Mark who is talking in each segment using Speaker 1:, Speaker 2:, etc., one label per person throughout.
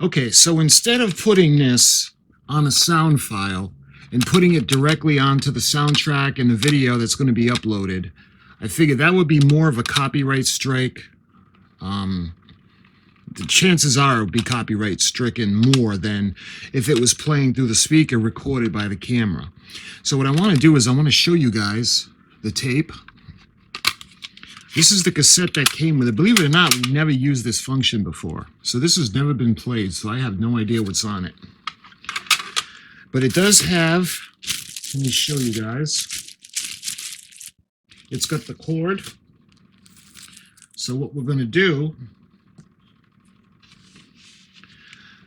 Speaker 1: Okay, so instead of putting this on a sound file and putting it directly onto the soundtrack and the video that's going to be uploaded, I figured that would be more of a copyright strike. The chances are it would be copyright stricken more than if it was playing through the speaker recorded by the camera. So what I want to do is I want to show you guys the tape. This is the cassette that came with it. Believe it or not, we've never used this function before. So this has never been played, so I have no idea what's on it. But it does have, let me show you guys. It's got the cord. So what we're going to do,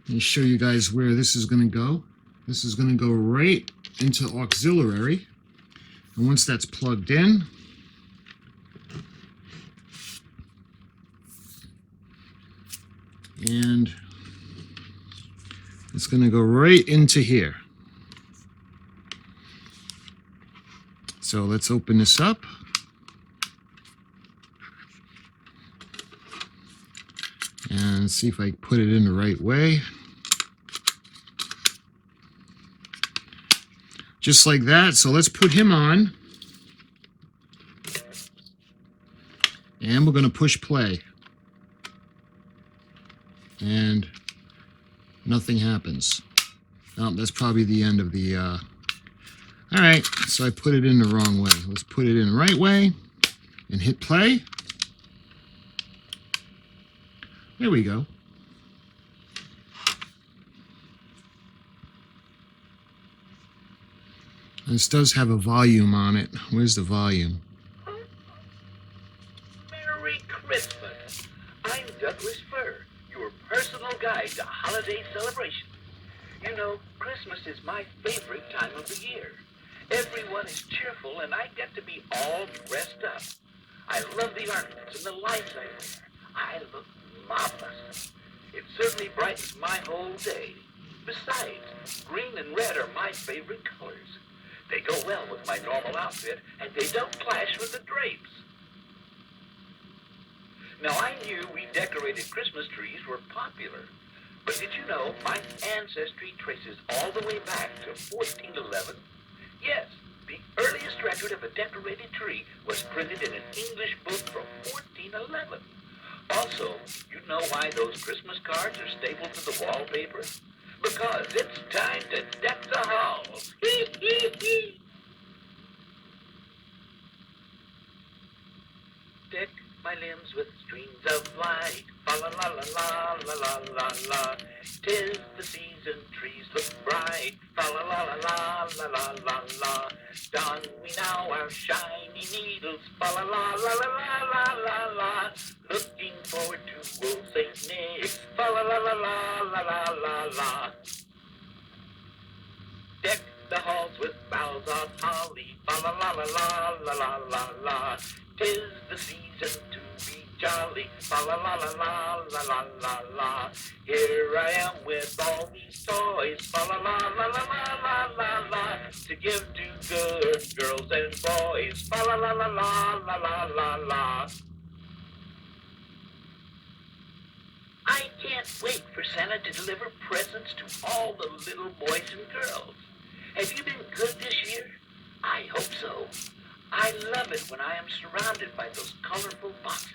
Speaker 1: let me show you guys where this is going to go. This is going to go right into auxiliary. And once that's plugged in, and it's going to go right into here. So let's open this up. And see if I put it in the right way. Just like that. So let's put him on. And we're going to push play. And nothing happens. Oh, that's probably the end of the... All right, so I put it in the wrong way. Let's put it in the right way and hit play. There we go. This does have a volume on it. Where's the volume?
Speaker 2: Merry Christmas. I'm Douglas Fir, your personal guide to holiday celebration. You know, Christmas is my favorite time of the year. Everyone is cheerful and I get to be all dressed up. I love the ornaments and the lights I wear. I look marvelous. It certainly brightens my whole day. Besides, green and red are my favorite colors. They go well with my normal outfit, and they don't clash with the drapes. Now, I knew we decorated Christmas trees were popular, but did you know my ancestry traces all the way back to 1411? Yes, the earliest record of a decorated tree was printed in an English book from 1411. Also, you know why those Christmas cards are stapled to the wallpaper? Because it's time to deck the halls. Deck my limbs with streams of light. Fa la la la la la la la. 'Tis the season, trees look bright. Fa la la la la la la la la. Don we now our shiny needles. Fa la la la la la la la. Looking forward to old Saint Nick. Fa la la la la la la la la. Deck the halls with boughs of holly. Fa la la la la la la la la. 'Tis the season to be jolly. Fa la la la la la la la la. Here I am with all these toys. Fa la la la la la la la la. To give to good girls and boys. Fa la la la la la la la la. I can't wait for Santa to deliver presents to all the little boys and girls. Have you been good this year? I hope so. I love it when I am surrounded by those colorful boxes.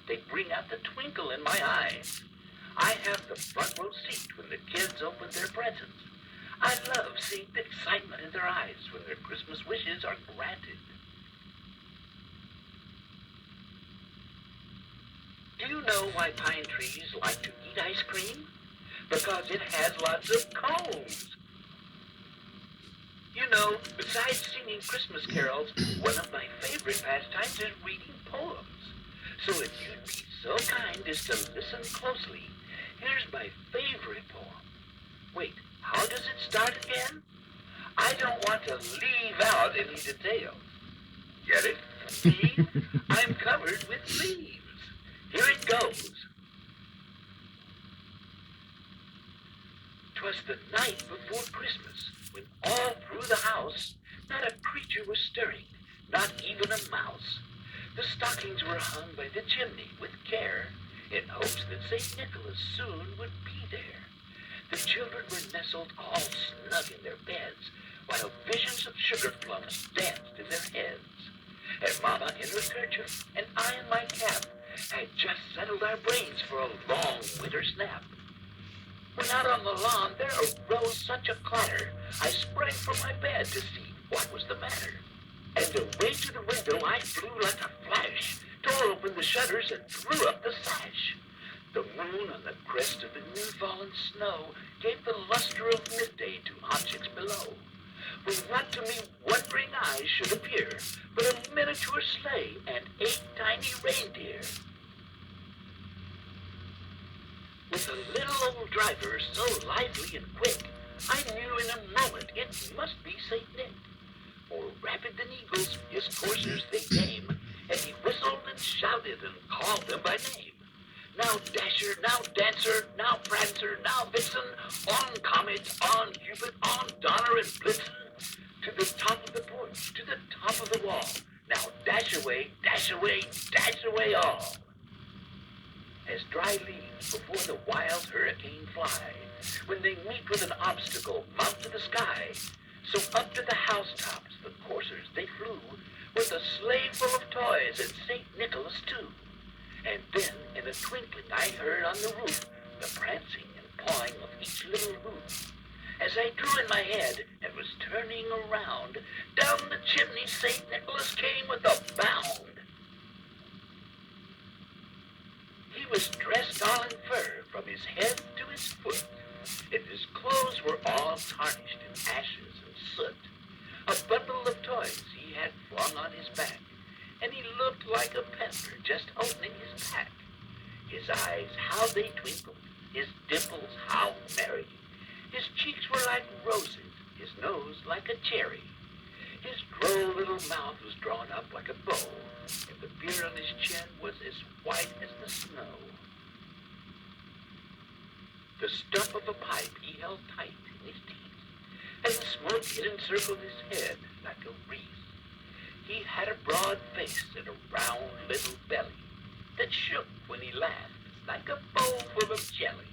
Speaker 2: They bring out the twinkle in my eyes. I have the front row seat when the kids open their presents. I love seeing the excitement in their eyes when their Christmas wishes are granted. Do you know why pine trees like to eat ice cream? Because it has lots of cones. You know, besides singing Christmas carols, one of my favorite pastimes is reading poems. So if you'd be so kind as to listen closely, here's my favorite poem. Wait, how does it start again? I don't want to leave out any details. Get it? See? I'm covered with leaves. Here it goes. 'Twas the night before Christmas, when all through the house not a creature was stirring, not even a mouse. The stockings were hung by the chimney with care, in hopes that St. Nicholas soon would be there. The children were nestled all snug in their beds, while visions of sugar plums danced in their heads. And Mama in her kerchief, and I in my cap, had just settled our brains for a long winter's nap. When out on the lawn there arose such a clatter, I sprang from my bed to see what was the matter. And away to the window I flew like a flash, tore open the shutters and threw up the sash. The moon on the crest of the new-fallen snow gave the luster of midday to objects below. When what to me wondering eyes should appear but a miniature sleigh and 8 tiny reindeer. With a little old driver so lively and quick, I knew in a moment it must be St. Nick. More rapid than eagles, his coursers they came, and he whistled and shouted and called them by name. Now Dasher, now Dancer, now Prancer, now Vixen, on Comet, on Cupid, on Donner and Blitzen, to the top of the porch, to the top of the wall. Now dash away, dash away, dash away all. As dry leaves before the wild hurricane fly, when they meet with an obstacle, mount to the sky. So up to the housetops the coursers they flew, with a sleigh full of toys and St. Nicholas too. And then in a twinkling I heard on the roof the prancing and pawing of each little hoof. As I drew in my head and was turning around, down the chimney St. Nicholas came with a bound. He was dressed all in fur from his head to his foot, and his clothes were all tarnished in ashes and soot. A bundle of toys he had flung on his back, and he looked like a peddler just opening his pack. His eyes, how they twinkled, his dimples, how merry. His cheeks were like roses, his nose like a cherry. His droll little mouth was drawn up like a bow, and the beard on his chin was as white as the snow. The stump of a pipe he held tight in his teeth, and the smoke had encircled his head like a wreath. He had a broad face and a round little belly that shook when he laughed like a bowl full of jelly.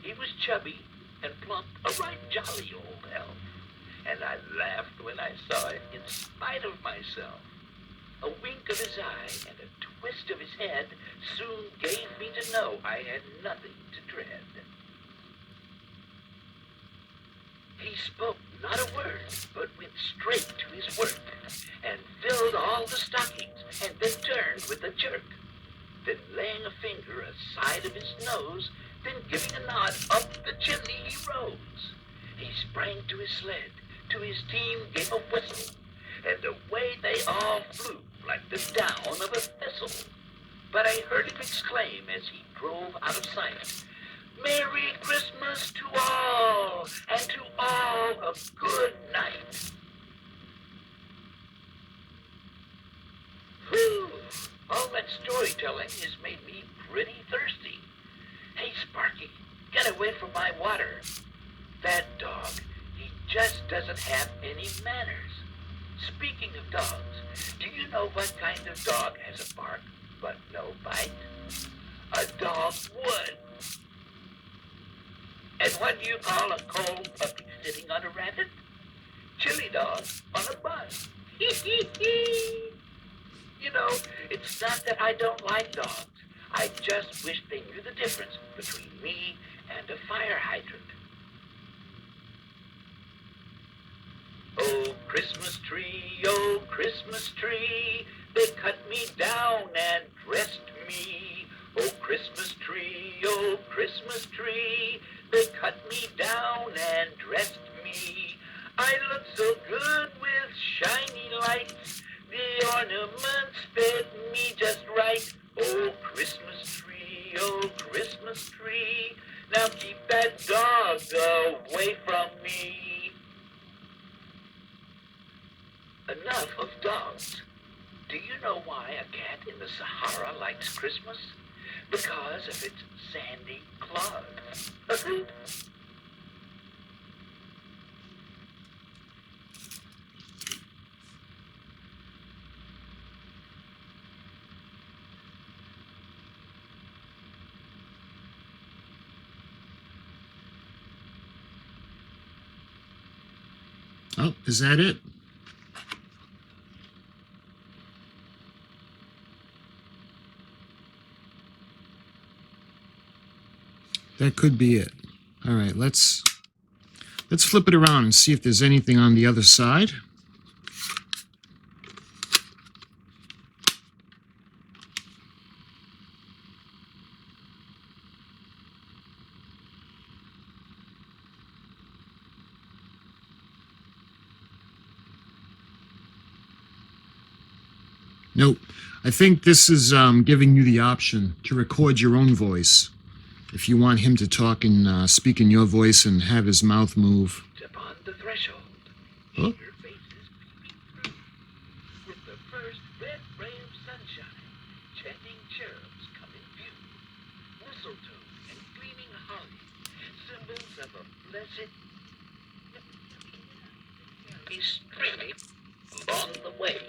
Speaker 2: He was chubby and plump, a right jolly old elf, and I laughed when I saw it in spite of myself. A wink of his eye and a twist of his head soon gave me to know I had nothing to dread. He spoke not a word, but went straight to his work, and filled all the stockings, and then turned with a jerk. Then laying a finger aside of his nose, then giving a nod up the chimney he rose. He sprang to his sled, to his team gave a whistle, and away they all flew like the down of a thistle. But I heard him exclaim as he drove out of sight, "Merry Christmas to all, and to all a good night." Whew! All that storytelling has made me pretty thirsty. Hey, Sparky, get away from my water. That dog, he just doesn't have any manners. Speaking of dogs, do you know what kind of dog has a bark but no bite? A dog would. And what do you call a cold puppy sitting on a rabbit? Chili dog on a bus. You know, it's not that I don't like dogs. I just wish they knew the difference between me and a fire hydrant. Oh, Christmas tree, they cut me down and dressed me. Oh, Christmas tree, they cut me down and dressed me. I look so good with shiny lights. The ornaments fit me just right. Oh, Christmas tree, oh, Christmas tree. Now keep that dog away from me. Enough of dogs. Do you know why a cat in the Sahara likes Christmas? Because of its sandy claws.
Speaker 1: Oh, is that it? That could be it. All right, let's flip it around and see if there's anything on the other side. Nope. I think this is giving you the option to record your own voice. If you want him to talk and speak in your voice and have his mouth move.
Speaker 2: Upon the threshold,
Speaker 1: Oh.
Speaker 2: eager faces peeping through. With the first red ray of sunshine, chanting cherubs come in view. Mistletoe and gleaming holly, symbols of a blessed is streaming along the way.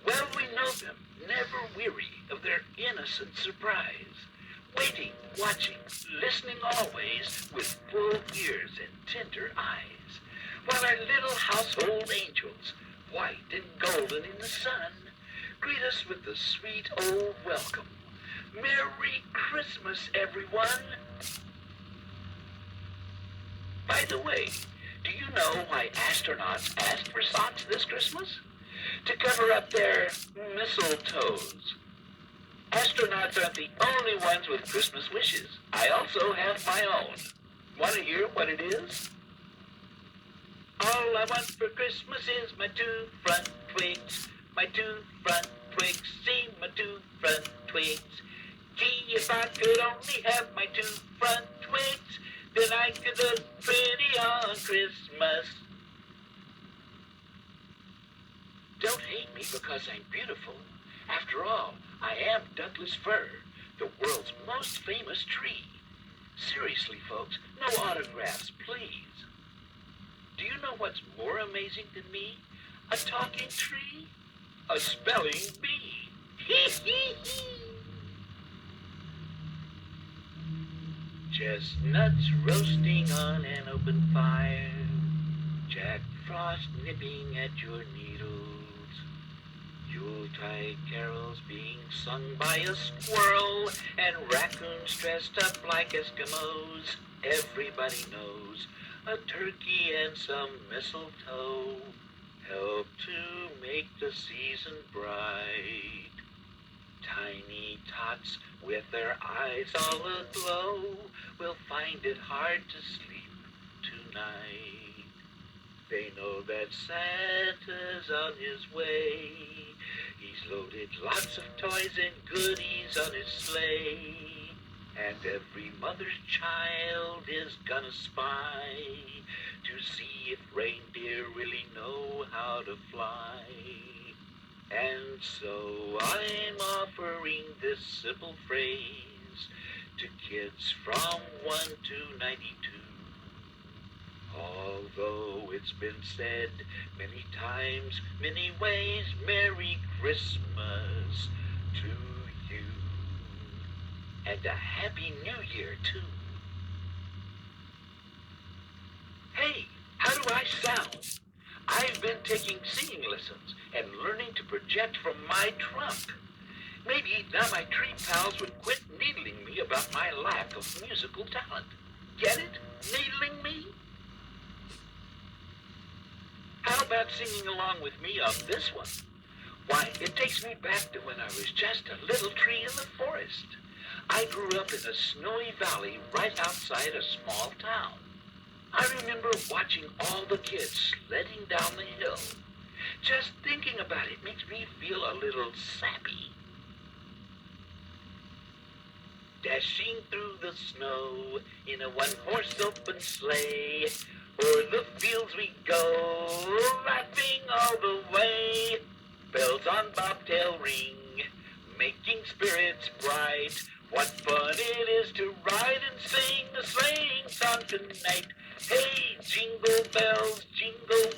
Speaker 2: Well, we know them, never weary of their innocent surprise, waiting, watching, listening always with full ears and tender eyes, while our little household angels, white and golden in the sun, greet us with the sweet old welcome. Merry Christmas, everyone! By the way, do you know why astronauts asked for socks this Christmas? To cover up their mistletoes. Astronauts aren't the only ones with Christmas wishes. I also have my own. Want to hear what it is? All I want for Christmas is my two front twigs. My two front twigs. See my two front twigs. Gee, if I could only have my two front twigs, then I could look pretty on Christmas. Don't hate me because I'm beautiful. After all, I am Douglas Fir, the world's most famous tree. Seriously, folks, no autographs, please. Do you know what's more amazing than me? A talking tree? A spelling bee. Hee hee hee. Chestnuts roasting on an open fire. Jack Frost nipping at your needles. Yuletide carols being sung by a squirrel, and raccoons dressed up like Eskimos. Everybody knows a turkey and some mistletoe help to make the season bright. Tiny tots with their eyes all aglow will find it hard to sleep tonight. They know that Santa's on his way. He's loaded lots of toys and goodies on his sleigh. And every mother's child is gonna spy to see if reindeer really know how to fly. And so I'm offering this simple phrase to kids from 1 to 92. Although it's been said many times, many ways, Merry Christmas to you. And a Happy New Year, too. Hey, how do I sound? I've been taking singing lessons and learning to project from my trunk. Maybe now my tree pals would quit needling me about my lack of musical talent. Get it? Needling me? How about singing along with me on this one? Why, it takes me back to when I was just a little tree in the forest. I grew up in a snowy valley right outside a small town. I remember watching all the kids sledding down the hill. Just thinking about it makes me feel a little sappy. Dashing through the snow in a one-horse open sleigh, o'er the fields we go, laughing all the way. Bells on bobtail ring, making spirits bright. What fun it is to ride and sing a sleighing song tonight. Hey, jingle bells, jingle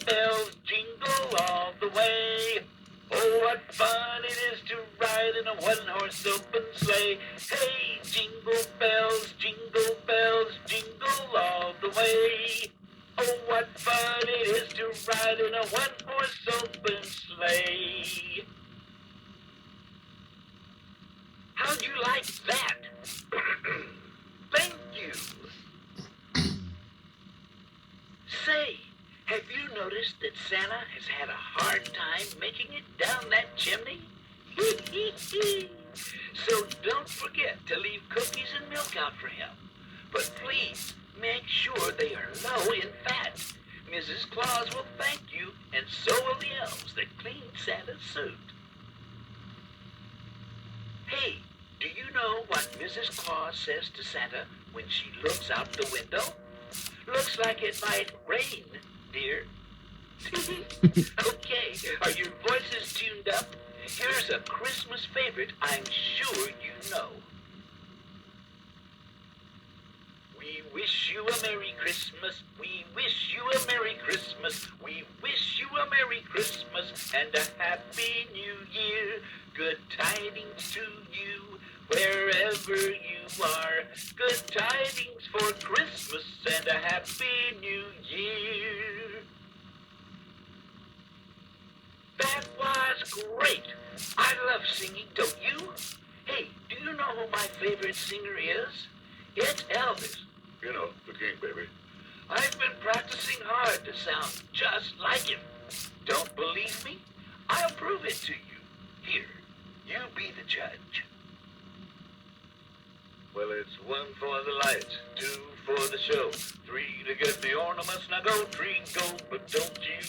Speaker 2: all the way. Oh, what fun it is to ride in a one-horse open sleigh. Hey, jingle bells, jingle all the way. Oh, what fun it is to ride in a one-horse open sleigh. How'd you like that? Thank you. Say, have you noticed that Santa has had a hard time making it down that chimney? So don't forget to leave cookies and milk out for him. But please, make sure they are low in fat. Mrs. Claus will thank you, and so will the elves that cleaned Santa's suit. Hey, do you know what Mrs. Claus says to Santa when she looks out the window? Looks like it might rain, dear. Okay, are your voices tuned up? Here's a Christmas favorite I'm sure you know. We wish you a Merry Christmas. We wish you a Merry Christmas. We wish you a Merry Christmas and a Happy New Year. Good tidings to you wherever you are. Good tidings for Christmas and a Happy New Year. That was great. I love singing, don't you? Hey, do you know who my favorite singer is? It's Elvis. You know, the king, baby. I've been practicing hard to sound just like him. Don't believe me? I'll prove it to you. Here, you be the judge. Well, it's 1 for the lights, 2 for the show, 3 to get the ornaments. Now go, tree, go, but don't you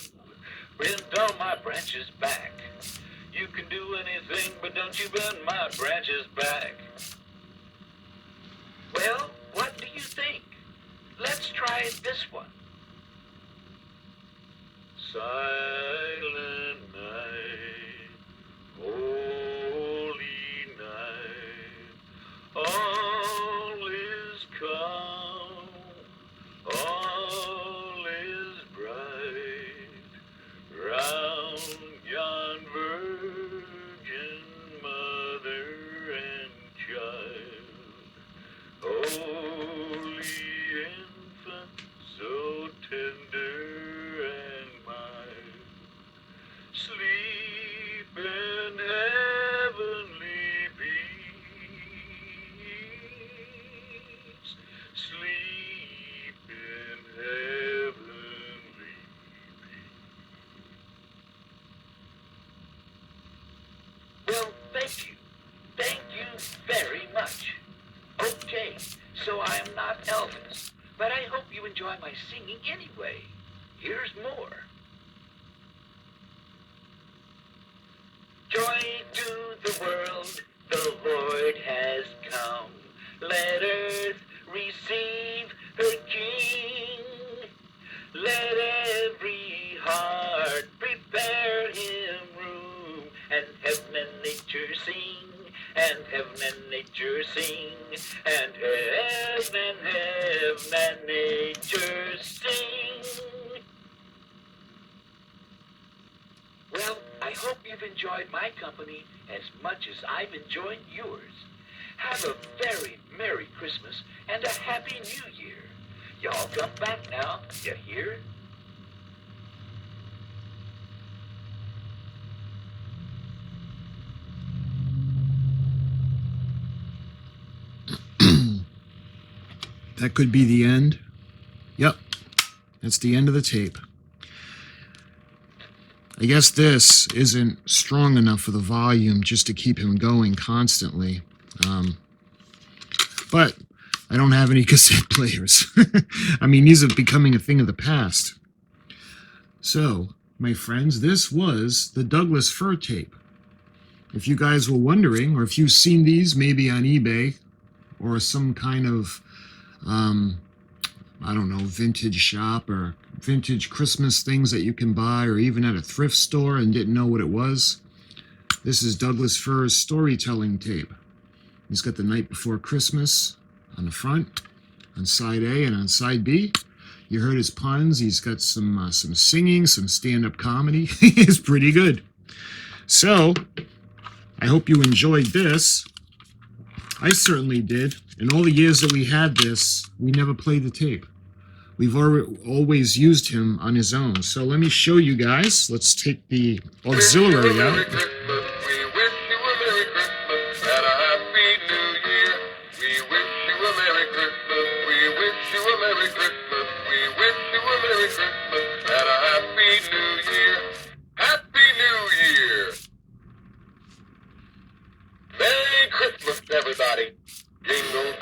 Speaker 2: bend all my branches back. You can do anything, but don't you bend my branches back. Well, what do you think? Let's try this one. Silent night, holy night, all is calm, all is bright, round yon virgin mother and child, holy infant, so tender and mild, sleep in heavenly peace, sleep in heavenly peace. Well, thank you. Thank you very much. Okay, so I am not Elvis, but I hope you enjoy my singing anyway. Here's more. Joy to the world, the Lord has come. Let earth receive her King. Let every heart prepare him room, and heaven and nature sing, and heaven and nature sing, and heaven and nature sing. Well, I hope you've enjoyed my company as much as I've enjoyed yours. Have a very Merry Christmas and a Happy New Year. Y'all come back now, you hear?
Speaker 1: That could be the end. Yep, that's the end of the tape. I guess this isn't strong enough for the volume just to keep him going constantly. But I don't have any cassette players. I mean, these are becoming a thing of the past. So, my friends, this was the Douglas Fir tape. If you guys were wondering, or if you've seen these maybe on eBay or some kind of, I don't know, vintage shop or vintage Christmas things that you can buy, or even at a thrift store and didn't know what it was, this is Douglas Fir's storytelling tape. He's got The Night Before Christmas on the front, on side A, and on side B. You heard his puns. He's got some singing, some stand-up comedy. It's pretty good. So, I hope you enjoyed this. I certainly did. In all the years that we had this, we never played the tape. We've always used him on his own. So let me show you guys. Let's take the auxiliary out.
Speaker 2: Merry Christmas, everybody. Jingle